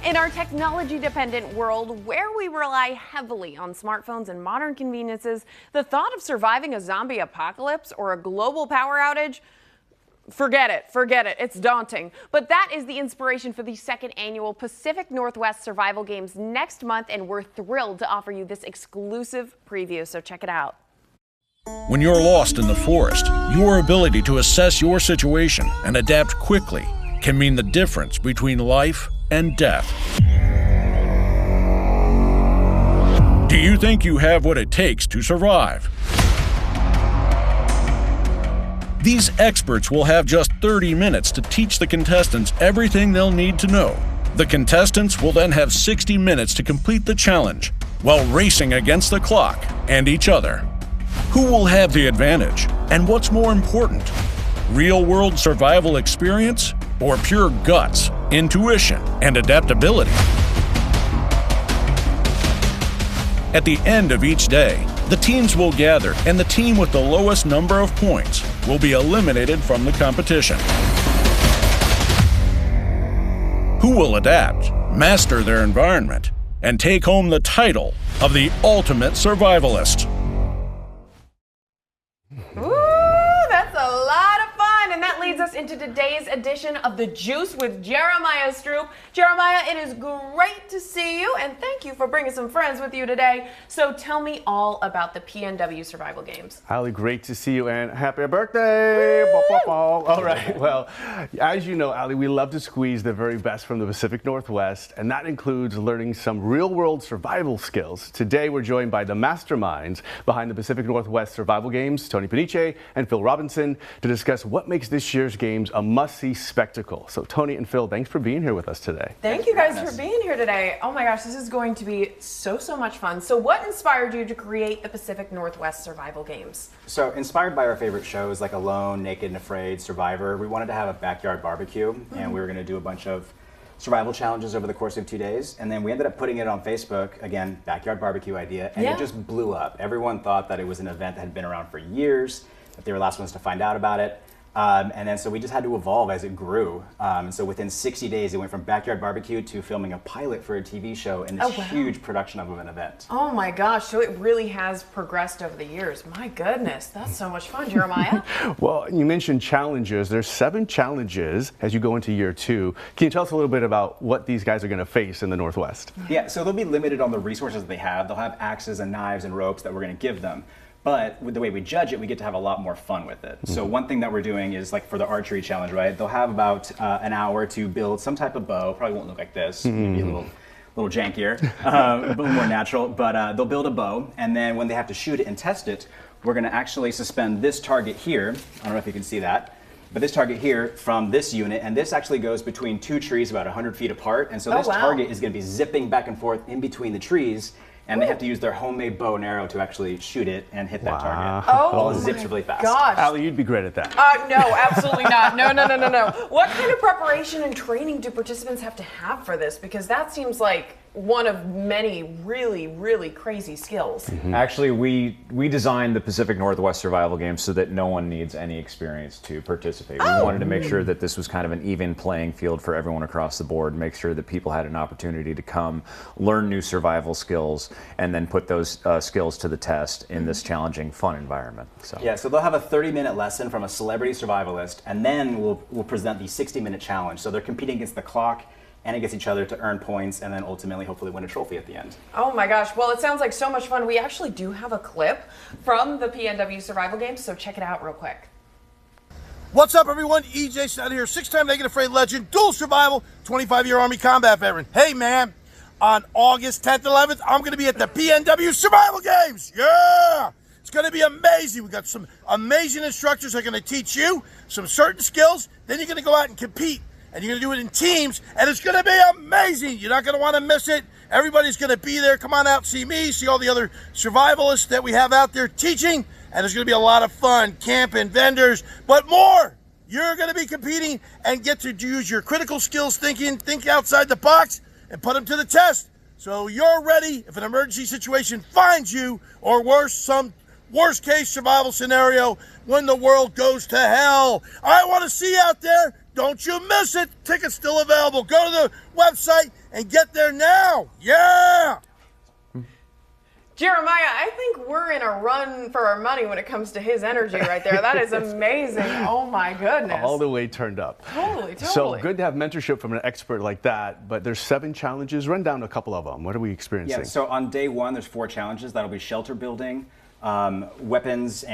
In our technology-dependent world, where we rely heavily on smartphones and modern conveniences, the thought of surviving a zombie apocalypse or a global power outage, forget it. It's daunting. But that is the inspiration for the second annual Pacific Northwest Survival Games next month, and we're thrilled to offer you this exclusive preview, so check it out. When you're lost in the forest, your ability to assess your situation and adapt quickly can mean the difference between life and death. Do you think you have what it takes to survive? These experts will have just 30 minutes to teach the contestants everything they'll need to know. The contestants will then have 60 minutes to complete the challenge while racing against the clock and each other. Who will have the advantage? And what's more important, real-world survival experience or pure guts, intuition, and adaptability? At the end of each day, the teams will gather, and the team with the lowest number of points will be eliminated from the competition. Who will adapt, master their environment, and take home the title of the ultimate survivalist? And that leads us into today's edition of The Juice with Jeremiah Stroup. Jeremiah, it is great to see you, and thank you for bringing some friends with you today. So tell me all about the PNW Survival Games. Ali, great to see you, and happy birthday! All right, well, as you know, Ali, we love to squeeze the very best from the Pacific Northwest, and that includes learning some real-world survival skills. Today, we're joined by the masterminds behind the Pacific Northwest Survival Games, Tony Peniche and Phil Robinson, to discuss what makes this year's games a must-see spectacle. So Tony and Phil, thanks for being here with us today. Thank you guys for being here today. Oh my gosh, this is going to be so much fun. So what inspired you to create the Pacific Northwest Survival Games? So inspired by our favorite shows like Alone, Naked and Afraid, Survivor, we wanted to have a backyard barbecue, and we were going to do a bunch of survival challenges over the course of 2 days, and then we ended up putting it on Facebook, again, backyard barbecue idea, and it just blew up. Everyone thought that it was an event that had been around for years, that they were the last ones to find out about it. And then so we just had to evolve as it grew. And so within 60 days, it went from backyard barbecue to filming a pilot for a TV show and this huge production of an event. Oh my gosh, so it really has progressed over the years. My goodness, that's so much fun, Jeremiah. Well, you mentioned challenges. There's 7 challenges as you go into year 2. Can you tell us a little bit about what these guys are going to face in the Northwest? Yeah, so they'll be limited on the resources that they have. They'll have axes and knives and ropes that we're going to give them. But with the way we judge it, we get to have a lot more fun with it. So one thing that we're doing is, like for the archery challenge, right? They'll have about an hour to build some type of bow. Probably won't look like this. Maybe a little jankier, a little more natural. But they'll build a bow, and then when they have to shoot it and test it, we're going to actually suspend this target here. I don't know if you can see that. But this target here from this unit, and this actually goes between 2 trees about 100 feet apart. And so this target is going to be zipping back and forth in between the trees. And they have to use their homemade bow and arrow to actually shoot it and hit that target. Oh, it zips really fast. Gosh. Ali, you'd be great at that. No, absolutely not. No. What kind of preparation and training do participants have to have for this? Because that seems like one of many really crazy skills. Actually, we designed the Pacific Northwest Survival Games so that no one needs any experience to participate. We wanted to make sure that this was kind of an even playing field for everyone across the board, make sure that people had an opportunity to come learn new survival skills and then put those skills to the test in this challenging, fun environment. So. Yeah, so they'll have a 30-minute lesson from a celebrity survivalist, and then we'll present the 60-minute challenge. So they're competing against the clock and against each other to earn points and then ultimately hopefully win a trophy at the end. Oh my gosh, well it sounds like so much fun. We actually do have a clip from the PNW Survival Games, so check it out real quick. What's up everyone, EJ Snyder here, 6-time Naked Afraid legend, dual survival, 25-year Army combat veteran. Hey man, on August 10th, 11th, I'm going to be at the PNW Survival Games. Yeah! It's going to be amazing. We've got some amazing instructors that are going to teach you some certain skills. Then you're going to go out and compete. And you're going to do it in teams. And it's going to be amazing. You're not going to want to miss it. Everybody's going to be there. Come on out, see me, see all the other survivalists that we have out there teaching. And there's going to be a lot of fun, camping, vendors, but more. You're going to be competing and get to use your critical skills thinking, think outside the box, and put them to the test. So you're ready if an emergency situation finds you, or worse, some worst case survival scenario when the world goes to hell. I want to see you out there. Don't you miss it. Tickets still available. Go to the website and get there now. Yeah! Jeremiah, I think we're in a run for our money when it comes to his energy right there. That is amazing. Oh my goodness. All the way turned up. Totally. So good to have mentorship from an expert like that, but there's 7 challenges. Run down a couple of them. What are we experiencing? Yeah, so on day 1, there's 4 challenges. That'll be shelter building, weapons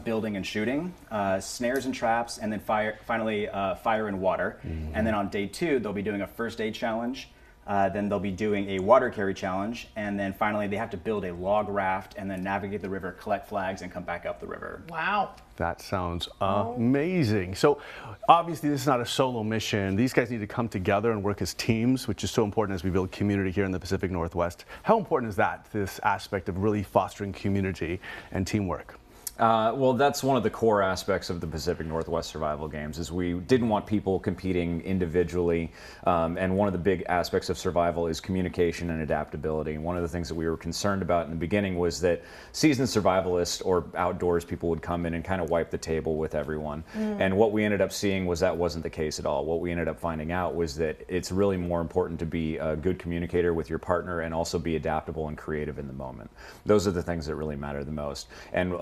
building and shooting, snares and traps, and then finally fire and water. And then on day 2, they'll be doing a first aid challenge. Then they'll be doing a water carry challenge, and then finally they have to build a log raft and then navigate the river, collect flags, and come back up the river. Wow. That sounds amazing. So obviously this is not a solo mission. These guys need to come together and work as teams, which is so important as we build community here in the Pacific Northwest. How important is that, this aspect of really fostering community and teamwork? Well, that's one of the core aspects of the Pacific Northwest Survival Games, is we didn't want people competing individually, and one of the big aspects of survival is communication and adaptability. One of the things that we were concerned about in the beginning was that seasoned survivalists or outdoors people would come in and kind of wipe the table with everyone. And what we ended up seeing was that wasn't the case at all. What we ended up finding out was that it's really more important to be a good communicator with your partner and also be adaptable and creative in the moment. Those are the things that really matter the most. And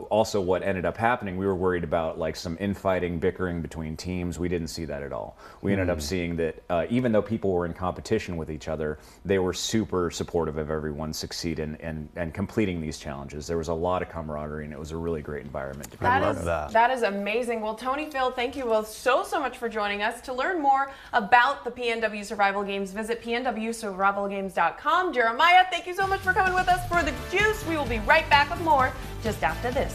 also what ended up happening, we were worried about like some infighting, bickering between teams. We didn't see that at all. We ended up seeing that even though people were in competition with each other, they were super supportive of everyone succeeding and completing these challenges. There was a lot of camaraderie, and it was a really great environment to be part of. That is amazing. Well, Tony, Phil, thank you both so much for joining us. To learn more about the PNW Survival Games, visit pnwsurvivalgames.com. Jeremiah, thank you so much for coming with us for the juice. We will be right back with more just after this.